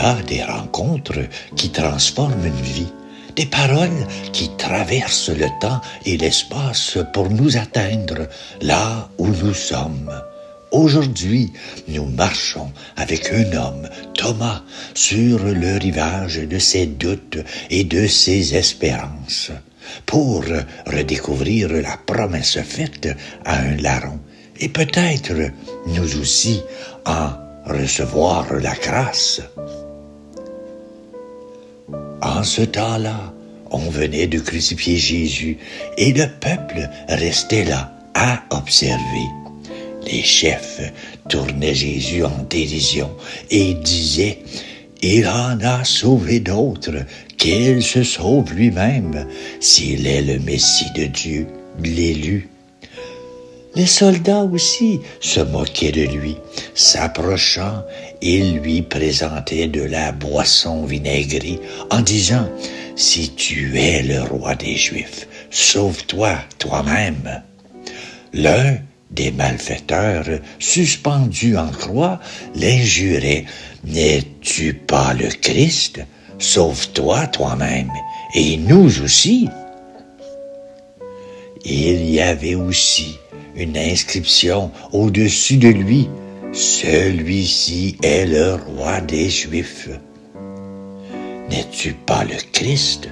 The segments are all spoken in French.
a des rencontres qui transforment une vie, des paroles qui traversent le temps et l'espace pour nous atteindre là où nous sommes. Aujourd'hui, nous marchons avec un homme, Thomas, sur le rivage de ses doutes et de ses espérances, pour redécouvrir la promesse faite à un larron, et peut-être nous aussi en recevoir la grâce. En ce temps-là, on venait de crucifier Jésus et le peuple restait là à observer. Les chefs tournaient Jésus en dérision et disaient « Il en a sauvé d'autres, qu'il se sauve lui-même, s'il est le Messie de Dieu, l'élu. » Les soldats aussi se moquaient de lui. S'approchant, ils lui présentaient de la boisson vinaigrée en disant « Si tu es le roi des Juifs, sauve-toi toi-même. » L'un des malfaiteurs, suspendu en croix, l'injurait « N'es-tu pas le Christ? Sauve-toi toi-même, et nous aussi. » Il y avait aussi une inscription au-dessus de lui « Celui-ci est le roi des Juifs. » N'es-tu pas le Christ?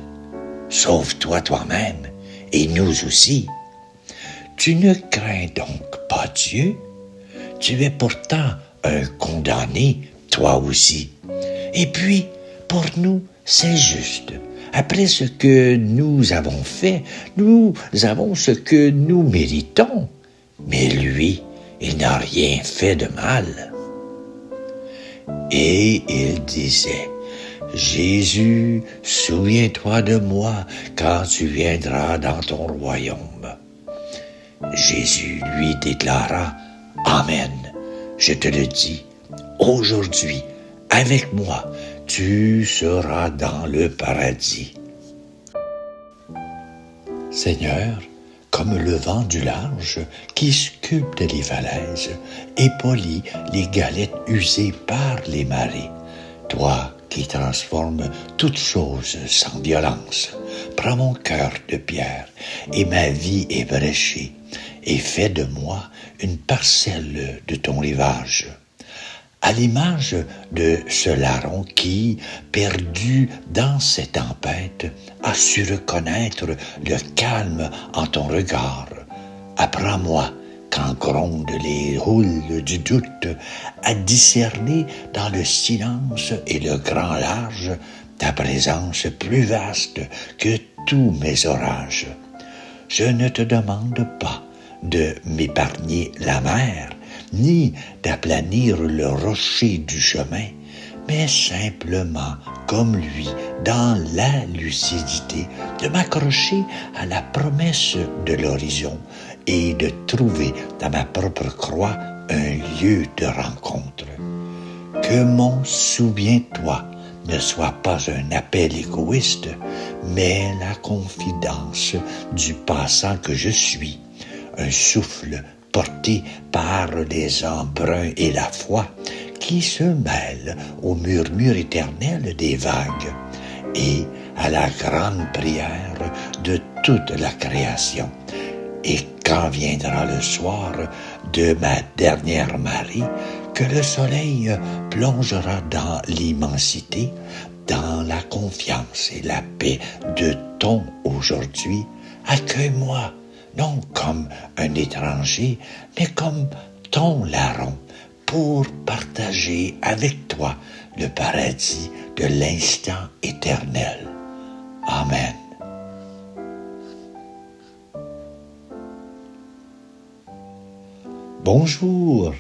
Sauve-toi toi-même, et nous aussi. Tu ne crains donc pas Dieu? Tu es pourtant un condamné, toi aussi. Et puis, pour nous, c'est juste. Après ce que nous avons fait, nous avons ce que nous méritons. Mais lui, il n'a rien fait de mal. Et il disait, « Jésus, souviens-toi de moi quand tu viendras dans ton royaume. » Jésus lui déclara, « Amen, je te le dis, aujourd'hui, avec moi, tu seras dans le paradis. » Seigneur, comme le vent du large qui sculpte les falaises et polit les galettes usées par les marées, toi qui transformes toutes choses sans violence, prends mon cœur de pierre et ma vie ébréchée et fais de moi une parcelle de ton rivage. À l'image de ce larron qui, perdu dans ses tempêtes, a su reconnaître le calme en ton regard. Apprends-moi, quand grondent les houles du doute, à discerner dans le silence et le grand large ta présence plus vaste que tous mes orages. Je ne te demande pas de m'épargner la mer, ni d'aplanir le rocher du chemin, mais simplement, comme lui, dans la lucidité, de m'accrocher à la promesse de l'horizon et de trouver dans ma propre croix un lieu de rencontre. Que mon souviens-toi ne soit pas un appel égoïste, mais la confidence du passant que je suis, un souffle porté par les embruns et la foi qui se mêlent au murmure éternel des vagues et à la grande prière de toute la création. Et quand viendra le soir de ma dernière marée, que le soleil plongera dans l'immensité, dans la confiance et la paix de ton aujourd'hui, accueille-moi, non comme un étranger, mais comme ton larron, pour partager avec toi le paradis de l'instant éternel. Amen. Bonjour,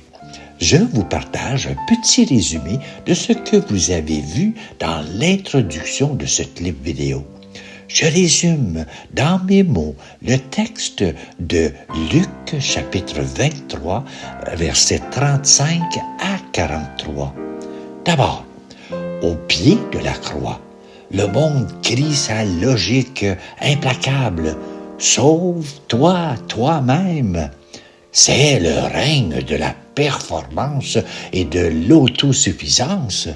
je vous partage un petit résumé de ce que vous avez vu dans l'introduction de ce clip vidéo. Je résume dans mes mots le texte de Luc chapitre 23, versets 35 à 43. D'abord, au pied de la croix, le monde crie sa logique implacable. « Sauve-toi toi-même » C'est le règne de la performance et de l'autosuffisance.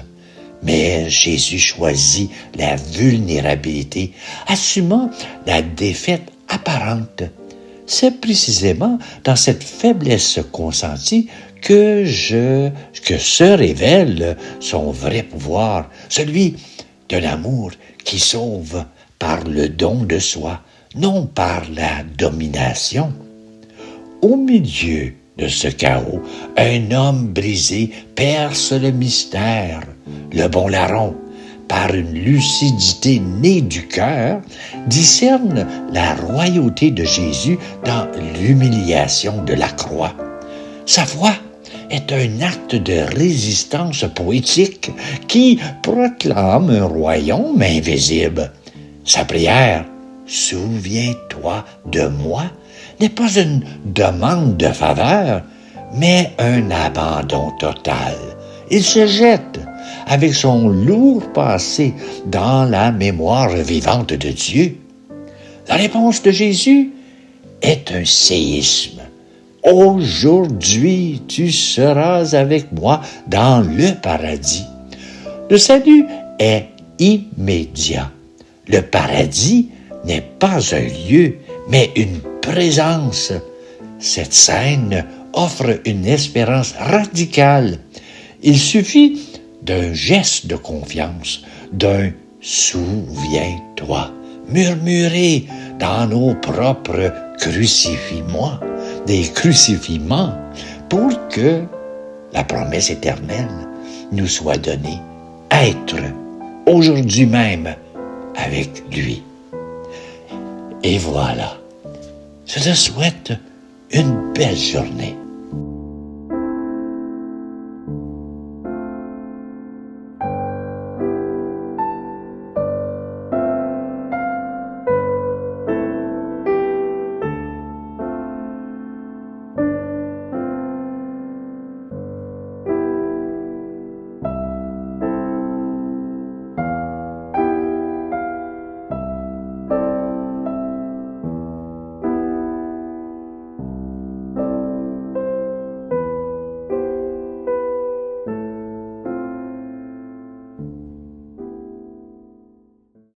Mais Jésus choisit la vulnérabilité, assumant la défaite apparente. C'est précisément dans cette faiblesse consentie que se révèle son vrai pouvoir, celui d'un amour qui sauve par le don de soi, non par la domination. Au milieu de ce chaos, un homme brisé perce le mystère, le bon larron, par une lucidité née du cœur, discerne la royauté de Jésus dans l'humiliation de la croix. Sa voix est un acte de résistance poétique qui proclame un royaume invisible. Sa prière, « Souviens-toi de moi », n'est pas une demande de faveur, mais un abandon total. Il se jette, avec son lourd passé, dans la mémoire vivante de Dieu. La réponse de Jésus est un séisme. « Aujourd'hui, tu seras avec moi dans le paradis. » Le salut est immédiat. Le paradis n'est pas un lieu, mais une présence. Cette scène offre une espérance radicale. Il suffit d'un geste de confiance, d'un « souviens-toi » murmuré dans nos propres crucifix-moi, des crucifix-ments, pour que la promesse éternelle nous soit donnée, être aujourd'hui même avec lui. Et voilà, je te souhaite une belle journée.